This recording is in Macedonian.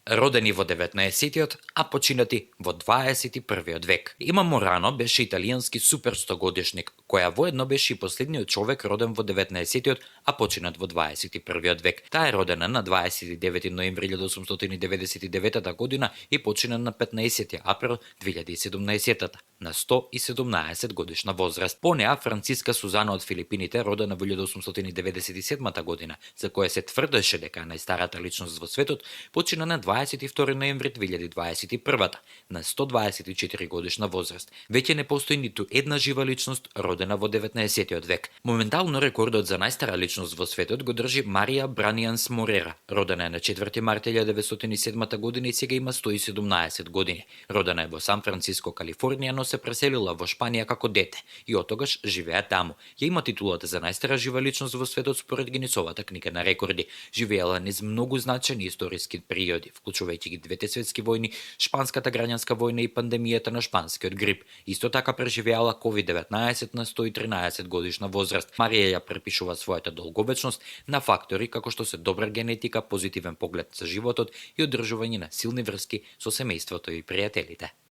Родени во 19-тиот, а починати во 21-виот век. Има Морано беше италијански супер 100-годишник, која воедно беше и последниот човек роден во 19-тиот, а починат во 21-виот век. Таа е родена на 29 ноември 1899 година и почина на 15 април 2017 на 117 годишна возраст. По неа Франциска Сузана од Филипините, родена во 1897 година, за која се тврдеше дека е најстарата личност во светот, почина на 22 ноември 2021 на 124 годишна возраст. Веќе не постои ниту една жива личност родена во 19 век. Моментално рекордот за најстара личност во светот го држи Марија Бранианс Морера, родена е на 4 март 1907 година и сега има 117 години. Родена е во Сан Франциско, Калифорнија, но се преселила во Шпанија како дете и оттогаш живеа таму. Ја има титулата за најстара жива личност во светот според Гинисовата книга на рекорди. Живеела низ многу значајни историски периоди, вклучувајќи ги двете светски војни, шпанската граѓанска војна и пандемијата на шпанскиот грип. Исто така преживеала COVID-19 на 113 годишна возраст. Марија ја препишува својата долговечност на фактори како што се добра генетика, позитивен поглед за животот и одржување на силни врски со семејството и пријателите.